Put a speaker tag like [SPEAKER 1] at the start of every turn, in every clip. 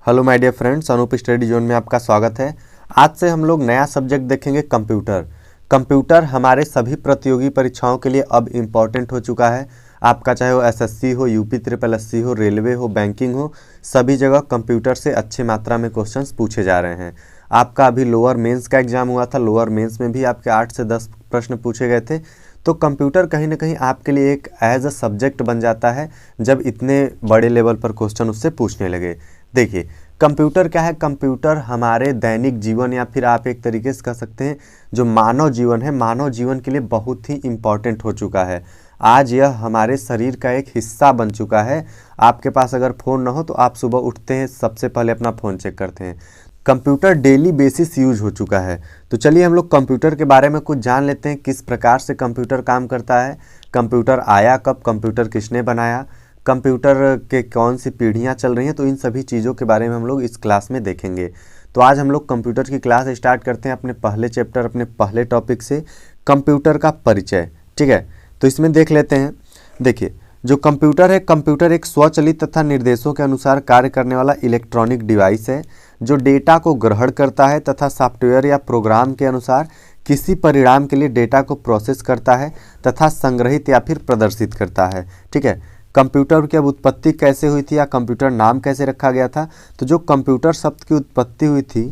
[SPEAKER 1] Hello my dear friends, Anoop study zone में आपका स्वागत है। आज से हम लोग नया सब्जेक्ट देखेंगे कंप्यूटर। कंप्यूटर हमारे सभी प्रतियोगी परीक्षाओं के लिए अब इम्पॉर्टेंट हो चुका है। आपका चाहे वो एसएससी हो, यूपी ट्रिपल एससी हो, रेलवे हो, बैंकिंग हो, सभी जगह कंप्यूटर से अच्छी मात्रा में क्वेश्चंस पूछे जा रहे हैं। आपका अभी लोअर मेंस का एग्जाम हुआ था, लोअर मेंस में भी आपके 8 से 10 प्रश्न पूछे गए थे। तो कंप्यूटर कहीं ना कहीं आपके लिए एक एज अ सब्जेक्ट बन जाता है जब इतने बड़े लेवल पर क्वेश्चन उससे पूछने लगे। देखिए, कंप्यूटर क्या है? कंप्यूटर हमारे दैनिक जीवन या फिर आप एक तरीके से कह सकते हैं जो मानव जीवन है, मानव जीवन के लिए बहुत ही इम्पॉर्टेंट हो चुका है। आज यह हमारे शरीर का एक हिस्सा बन चुका है। आपके पास अगर फ़ोन ना हो तो आप सुबह उठते हैं, सबसे पहले अपना फ़ोन चेक करते हैं। कंप्यूटर डेली बेसिस यूज हो चुका है। तो चलिए हम लोग कंप्यूटर के बारे में कुछ जान लेते हैं, किस प्रकार से कंप्यूटर काम करता है, कंप्यूटर आया कब, कंप्यूटर किसने बनाया, कंप्यूटर के कौन सी पीढ़ियाँ चल रही हैं। तो इन सभी चीज़ों के बारे में हम लोग इस क्लास में देखेंगे। तो आज हम लोग कंप्यूटर की क्लास स्टार्ट करते हैं अपने पहले चैप्टर, अपने पहले टॉपिक से, कंप्यूटर का परिचय। ठीक है, तो इसमें देख लेते हैं। देखिए, जो कंप्यूटर है, कंप्यूटर एक स्वचालित तथा निर्देशों के अनुसार कार्य करने वाला इलेक्ट्रॉनिक डिवाइस है जो डेटा को ग्रहण करता है तथा सॉफ्टवेयर या प्रोग्राम के अनुसार किसी परिणाम के लिए डेटा को प्रोसेस करता है तथा संग्रहित या फिर प्रदर्शित करता है। ठीक है, कंप्यूटर की अब उत्पत्ति कैसे हुई थी या कंप्यूटर नाम कैसे रखा गया था? तो जो कंप्यूटर शब्द की उत्पत्ति हुई थी,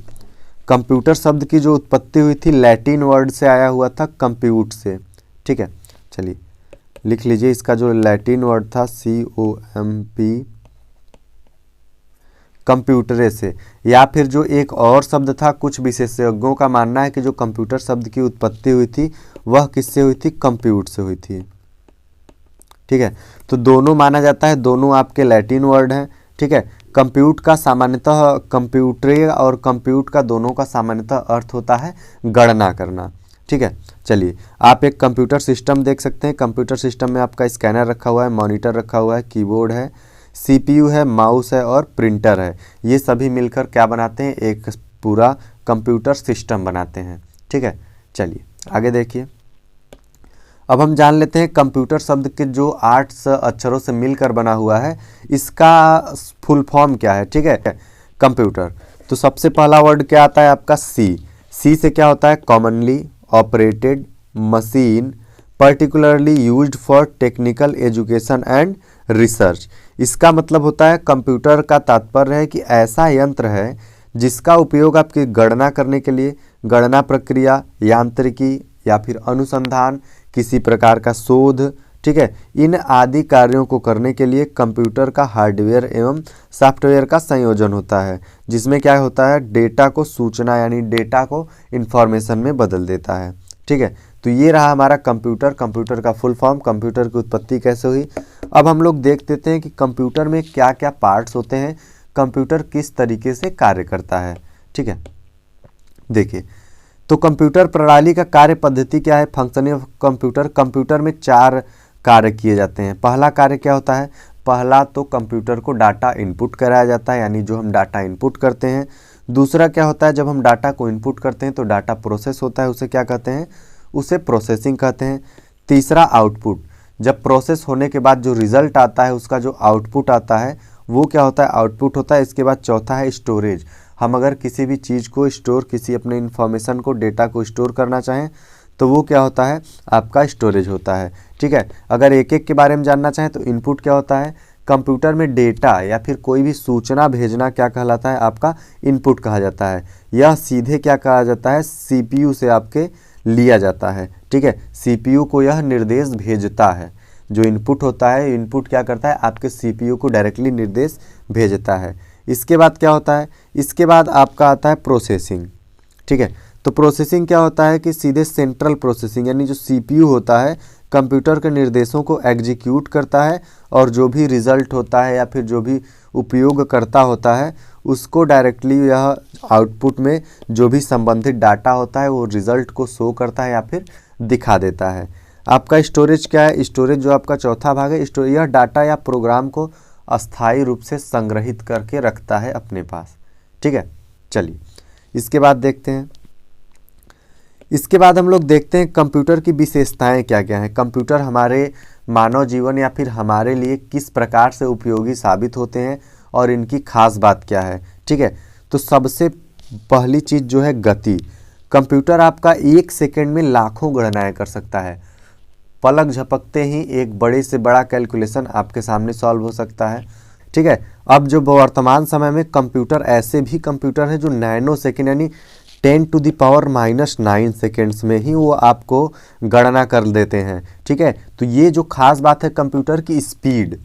[SPEAKER 1] कंप्यूटर शब्द की जो उत्पत्ति हुई थी लैटिन वर्ड से आया हुआ था, कंप्यूट से। ठीक है, चलिए लिख लीजिए, इसका जो लैटिन वर्ड था COMP, कंप्यूटरे से। या फिर जो एक और शब्द था, कुछ विशेषज्ञों का मानना है कि जो कंप्यूटर शब्द की उत्पत्ति हुई थी वह किससे हुई थी? कंप्यूट से हुई थी। ठीक है, तो दोनों माना जाता है, दोनों आपके लैटिन वर्ड हैं। ठीक है, कंप्यूट का सामान्यतः कंप्यूटरे और कंप्यूट का दोनों का सामान्यतः अर्थ होता है गणना करना। ठीक है, चलिए आप एक कंप्यूटर सिस्टम देख सकते हैं। कंप्यूटर सिस्टम में आपका स्कैनर रखा हुआ है, मॉनिटर रखा हुआ है, कीबोर्ड है, CPU है, माउस है और प्रिंटर है। ये सभी मिलकर क्या बनाते हैं? एक पूरा कंप्यूटर सिस्टम बनाते हैं। ठीक है, चलिए आगे देखिए। अब हम जान लेते हैं कंप्यूटर शब्द के जो 8 अक्षरों से मिलकर बना हुआ है, इसका फुल फॉर्म क्या है। ठीक है, कंप्यूटर, तो सबसे पहला वर्ड क्या आता है आपका? सी से क्या होता है? Commonly operated machine particularly used for technical education and research. इसका मतलब होता है, कंप्यूटर का तात्पर्य है कि ऐसा यंत्र है जिसका उपयोग आपकी गणना करने के लिए, गणना प्रक्रिया, यांत्रिकी या फिर अनुसंधान, किसी प्रकार का शोध, ठीक है, इन आदि कार्यों को करने के लिए कंप्यूटर का हार्डवेयर एवं सॉफ्टवेयर का संयोजन होता है, जिसमें क्या होता है? डेटा को सूचना यानी डेटा को इंफॉर्मेशन में बदल देता है। ठीक है, तो ये रहा हमारा कंप्यूटर, कंप्यूटर का फुल फॉर्म, कंप्यूटर की उत्पत्ति कैसे हुई। अब हम लोग देख लेते हैं कि कंप्यूटर में क्या क्या पार्ट्स होते हैं, कंप्यूटर किस तरीके से कार्य करता है। ठीक है, देखिए, तो कंप्यूटर प्रणाली का कार्य पद्धति क्या है? Functioning of computer. कंप्यूटर में 4 कार्य किए जाते हैं। पहला कार्य क्या होता है? पहला तो कंप्यूटर को डाटा इनपुट कराया जाता है, यानी जो हम डाटा इनपुट करते हैं। दूसरा क्या होता है? जब हम डाटा को इनपुट करते हैं तो डाटा प्रोसेस होता है, उसे क्या कहते हैं? उसे प्रोसेसिंग कहते हैं। तीसरा आउटपुट, जब प्रोसेस होने के बाद जो रिजल्ट आता है उसका जो आउटपुट आता है वो क्या होता है? आउटपुट होता है। इसके बाद चौथा है स्टोरेज। हम अगर किसी भी चीज़ को स्टोर, किसी अपने इन्फॉर्मेशन को, डेटा को स्टोर करना चाहें तो वो क्या होता है? आपका स्टोरेज होता है। ठीक है, अगर एक एक के बारे में जानना चाहें तो इनपुट क्या होता है? कंप्यूटर में डेटा या फिर कोई भी सूचना भेजना क्या कहलाता है? आपका इनपुट कहा जाता है। यह सीधे क्या कहा जाता है? CPU से आपके लिया जाता है। ठीक है, CPU को यह निर्देश भेजता है। जो इनपुट होता है, इनपुट क्या करता है? आपके CPU को डायरेक्टली निर्देश भेजता है। इसके बाद क्या होता है? इसके बाद आपका आता है प्रोसेसिंग। ठीक है, तो प्रोसेसिंग क्या होता है कि सीधे सेंट्रल प्रोसेसिंग, यानी जो CPU होता है कंप्यूटर के निर्देशों को एग्जीक्यूट करता है और जो भी रिजल्ट होता है या फिर जो भी उपयोगकर्ता होता है उसको डायरेक्टली यह आउटपुट में जो भी संबंधित डाटा होता है वो रिजल्ट को शो करता है या फिर दिखा देता है। आपका स्टोरेज क्या है? स्टोरेज जो आपका चौथा भाग है, स्टोरेज यह डाटा या प्रोग्राम को अस्थायी रूप से संग्रहित करके रखता है अपने पास। ठीक है, चलिए इसके बाद देखते हैं। इसके बाद हम लोग देखते हैं कंप्यूटर की विशेषताएं क्या क्या हैं। कंप्यूटर हमारे मानव जीवन या फिर हमारे लिए किस प्रकार से उपयोगी साबित होते हैं और इनकी खास बात क्या है। ठीक है, तो सबसे पहली चीज़ जो है गति। कंप्यूटर आपका 1 सेकेंड में लाखों गणनाएं कर सकता है। पलक झपकते ही एक बड़े से बड़ा कैलकुलेशन आपके सामने सॉल्व हो सकता है। ठीक है, अब जो वर्तमान समय में कंप्यूटर, ऐसे भी कंप्यूटर हैं जो नैनो सेकेंड यानी 10⁻⁻9 सेकेंड्स में ही वो आपको गणना कर देते हैं। ठीक है, तो ये जो खास बात है कंप्यूटर की स्पीड।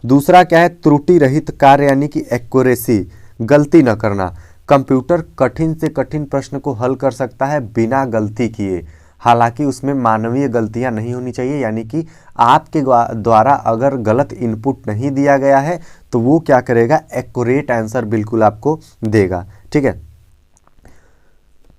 [SPEAKER 1] दूसरा क्या है, त्रुटि रहित कार्य यानी कि एक्यूरेसी, गलती न करना। कंप्यूटर कठिन से कठिन प्रश्न को हल कर सकता है बिना गलती किए, हालांकि उसमें मानवीय गलतियां नहीं होनी चाहिए, यानी कि आपके द्वारा अगर गलत इनपुट नहीं दिया गया है तो वो क्या करेगा, एक्यूरेट आंसर बिल्कुल आपको देगा। ठीक है,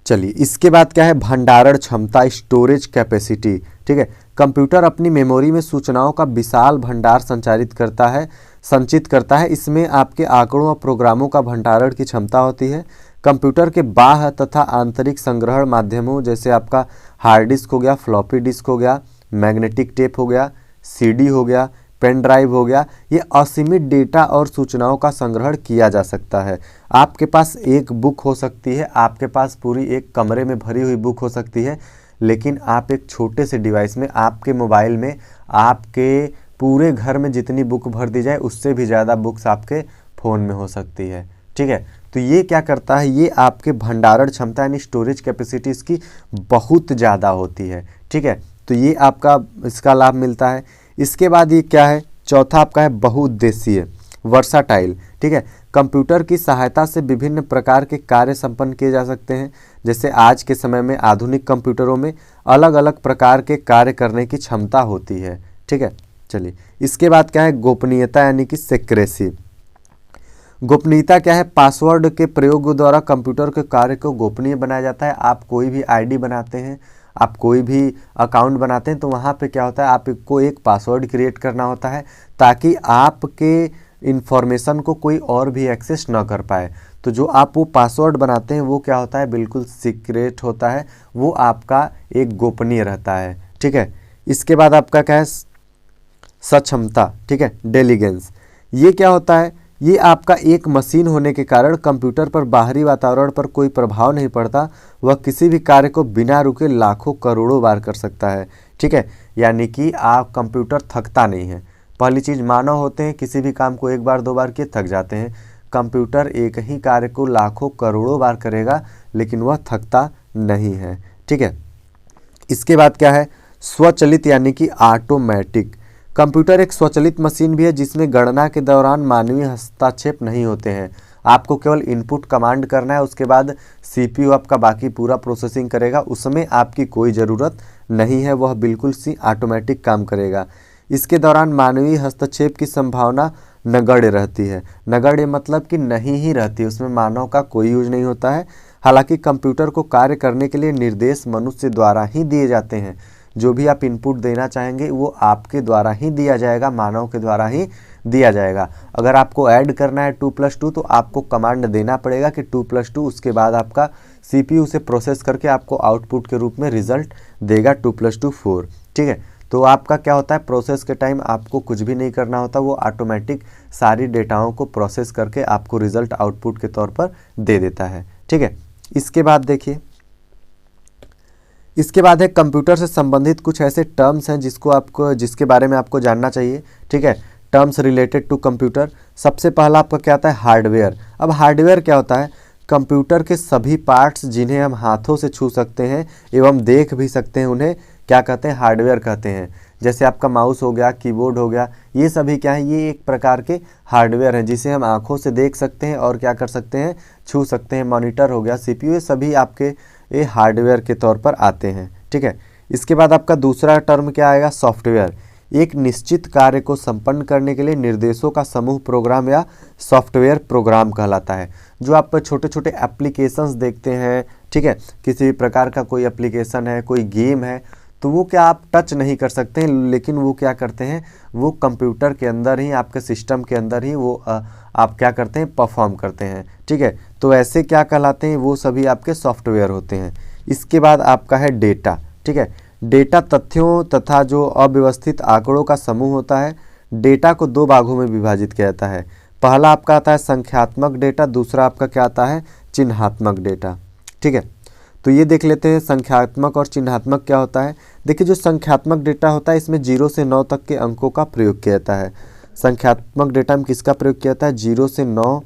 [SPEAKER 1] चलिए इसके बाद क्या है, भंडारण क्षमता, स्टोरेज कैपेसिटी। ठीक है, कंप्यूटर अपनी मेमोरी में सूचनाओं का विशाल भंडार संचित करता है। इसमें आपके आंकड़ों और प्रोग्रामों का भंडारण की क्षमता होती है। कंप्यूटर के बाह्य तथा आंतरिक संग्रहण माध्यमों जैसे आपका हार्ड डिस्क हो गया, फ्लॉपी डिस्क हो गया, मैग्नेटिक टेप हो गया, सीडी हो गया, पेन ड्राइव हो गया, ये असीमित डेटा और सूचनाओं का संग्रहण किया जा सकता है। आपके पास एक बुक हो सकती है, आपके पास पूरी एक कमरे में भरी हुई बुक हो सकती है, लेकिन आप एक छोटे से डिवाइस में, आपके मोबाइल में, आपके पूरे घर में जितनी बुक भर दी जाए उससे भी ज़्यादा बुक्स आपके फ़ोन में हो सकती है। ठीक है, तो ये क्या करता है, ये आपके भंडारण क्षमता यानी स्टोरेज कैपेसिटी इसकी बहुत ज़्यादा होती है। ठीक है, तो ये आपका इसका लाभ मिलता है। इसके बाद ये क्या है, चौथा आपका है बहुउद्देशीय, वर्साटाइल। ठीक है, कंप्यूटर की सहायता से विभिन्न प्रकार के कार्य संपन्न किए जा सकते हैं। जैसे आज के समय में आधुनिक कंप्यूटरों में अलग अलग प्रकार के कार्य करने की क्षमता होती है। ठीक है, चलिए इसके बाद क्या है, गोपनीयता यानी कि सिक्रेसी। गोपनीयता क्या है, पासवर्ड के प्रयोग द्वारा कंप्यूटर के कार्य को गोपनीय बनाया जाता है। आप कोई भी आईडी बनाते हैं, आप कोई भी अकाउंट बनाते हैं, तो वहाँ पे क्या होता है, आपको एक पासवर्ड क्रिएट करना होता है ताकि आपके इन्फॉर्मेशन को कोई और भी एक्सेस ना कर पाए। तो जो आप वो पासवर्ड बनाते हैं वो क्या होता है, बिल्कुल सीक्रेट होता है, वो आपका एक गोपनीय रहता है। ठीक है, इसके बाद आपका क्या है, सक्षमता। ठीक है, डेलीगेंस। ये क्या होता है, ये आपका एक मशीन होने के कारण कंप्यूटर पर बाहरी वातावरण पर कोई प्रभाव नहीं पड़ता। वह किसी भी कार्य को बिना रुके लाखों करोड़ों बार कर सकता है। ठीक है, यानी कि आप कंप्यूटर थकता नहीं है। पहली चीज़, मानव होते हैं, किसी भी काम को एक बार दो बार किए थक जाते हैं। कंप्यूटर एक ही कार्य को लाखों करोड़ों बार करेगा लेकिन वह थकता नहीं है। ठीक है, इसके बाद क्या है, स्वचालित यानी कि ऑटोमेटिक। कंप्यूटर एक स्वचालित मशीन भी है जिसमें गणना के दौरान मानवीय हस्तक्षेप नहीं होते हैं। आपको केवल इनपुट कमांड करना है, उसके बाद सीपीयू आपका बाकी पूरा प्रोसेसिंग करेगा, उसमें आपकी कोई ज़रूरत नहीं है, वह बिल्कुल सी ऑटोमेटिक काम करेगा। इसके दौरान मानवीय हस्तक्षेप की संभावना नगण्य रहती है। नगण्य मतलब कि नहीं ही रहती, उसमें मानव का कोई यूज नहीं होता है। हालांकि कंप्यूटर को कार्य करने के लिए निर्देश मनुष्य द्वारा ही दिए जाते हैं। जो भी आप इनपुट देना चाहेंगे वो आपके द्वारा ही दिया जाएगा, मानव के द्वारा ही दिया जाएगा। अगर आपको ऐड करना है 2+2 तो आपको कमांड देना पड़ेगा कि 2+2, उसके बाद आपका सीपीयू से प्रोसेस करके आपको आउटपुट के रूप में रिजल्ट देगा 2+2 4। ठीक है, तो आपका क्या होता है, प्रोसेस के टाइम आपको कुछ भी नहीं करना होता, वो ऑटोमेटिक सारी डेटाओं को प्रोसेस करके आपको रिजल्ट आउटपुट के तौर पर दे देता है। ठीक है, इसके बाद देखिए, इसके बाद है कंप्यूटर से संबंधित कुछ ऐसे टर्म्स हैं जिसके बारे में आपको जानना चाहिए। ठीक है, टर्म्स रिलेटेड टू कंप्यूटर। सबसे पहला आपका क्या आता है, हार्डवेयर। अब हार्डवेयर क्या होता है, कंप्यूटर के सभी पार्ट्स जिन्हें हम हाथों से छू सकते हैं एवं देख भी सकते हैं उन्हें क्या कहते हैं, हार्डवेयर कहते हैं। जैसे आपका माउस हो गया, कीबोर्ड हो गया, ये सभी क्या है, ये एक प्रकार के हार्डवेयर हैं जिसे हम आंखों से देख सकते हैं और क्या कर सकते हैं, छू सकते हैं। मॉनिटर हो गया, सीपीयू, ये सभी आपके ये हार्डवेयर के तौर पर आते हैं। ठीक है, इसके बाद आपका दूसरा टर्म क्या आएगा, सॉफ्टवेयर। एक निश्चित कार्य को संपन्न करने के लिए निर्देशों का समूह प्रोग्राम या सॉफ्टवेयर प्रोग्राम कहलाता है। जो आप छोटे छोटे एप्लीकेशंस देखते हैं, ठीक है, किसी भी प्रकार का कोई एप्लीकेशन है, कोई गेम है, तो वो क्या आप टच नहीं कर सकते हैं, लेकिन वो क्या करते हैं, वो कंप्यूटर के अंदर ही, आपके सिस्टम के अंदर ही वो आप क्या करते हैं, परफॉर्म करते हैं। ठीक है, तो ऐसे क्या कहलाते हैं, वो सभी आपके सॉफ्टवेयर होते हैं। इसके बाद आपका है डेटा। ठीक है, डेटा तथ्यों तथा जो अव्यवस्थित आंकड़ों का समूह होता है। डेटा को दो भागों में विभाजित किया जाता है। पहला आपका आता है संख्यात्मक डेटा, दूसरा आपका क्या आता है चिन्हात्मक डेटा। ठीक है, तो ये देख लेते हैं संख्यात्मक और चिन्हात्मक क्या होता है। देखिए जो संख्यात्मक डेटा होता है इसमें 0 से 9 तक के अंकों का प्रयोग किया जाता है। संख्यात्मक डेटा में किसका प्रयोग किया जाता है, 0 से 9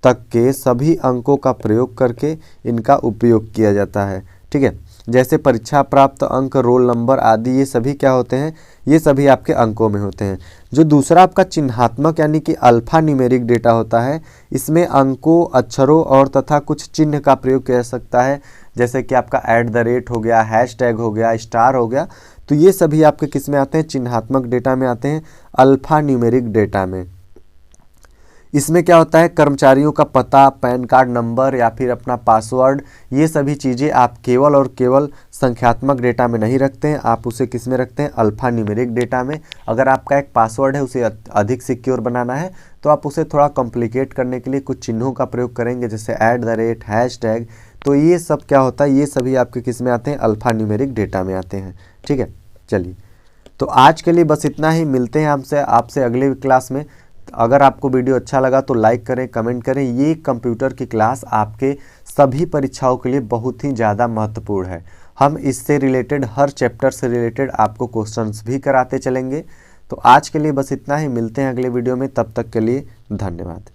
[SPEAKER 1] तक के सभी अंकों का प्रयोग करके इनका उपयोग किया जाता है। ठीक है, जैसे परीक्षा प्राप्त अंक, रोल नंबर आदि, ये सभी क्या होते हैं, ये सभी आपके अंकों में होते हैं। जो दूसरा आपका चिन्हात्मक यानी कि अल्फा न्यूमेरिक डेटा होता है, इसमें अंकों, अक्षरों और तथा कुछ चिन्ह का प्रयोग किया जा सकता है, जैसे कि आपका @ हो गया, हैशटैग हो गया, स्टार हो गया। तो ये सभी आपके किस में आते हैं, चिन्हात्मक डेटा में आते हैं, अल्फा न्यूमेरिक डेटा में। इसमें क्या होता है, कर्मचारियों का पता, पैन कार्ड नंबर या फिर अपना पासवर्ड, ये सभी चीज़ें आप केवल और केवल संख्यात्मक डेटा में नहीं रखते हैं, आप उसे किस में रखते हैं, अल्फा न्यूमेरिक डेटा में। अगर आपका एक पासवर्ड है उसे अधिक सिक्योर बनाना है तो आप उसे थोड़ा कॉम्प्लिकेट करने के लिए कुछ चिन्हों का प्रयोग करेंगे, जैसे @ हैशटैग। तो ये सब क्या होता है, ये सभी आपके किस में आते हैं, अल्फा न्यूमेरिक डेटा में आते हैं। ठीक है, चलिए तो आज के लिए बस इतना ही, मिलते हैं आपसे अगले क्लास में। अगर आपको वीडियो अच्छा लगा तो लाइक करें, कमेंट करें। ये कंप्यूटर की क्लास आपके सभी परीक्षाओं के लिए बहुत ही ज़्यादा महत्वपूर्ण है। हम इससे रिलेटेड, हर चैप्टर से रिलेटेड आपको क्वेश्चंस भी कराते चलेंगे। तो आज के लिए बस इतना ही, मिलते हैं अगले वीडियो में, तब तक के लिए धन्यवाद।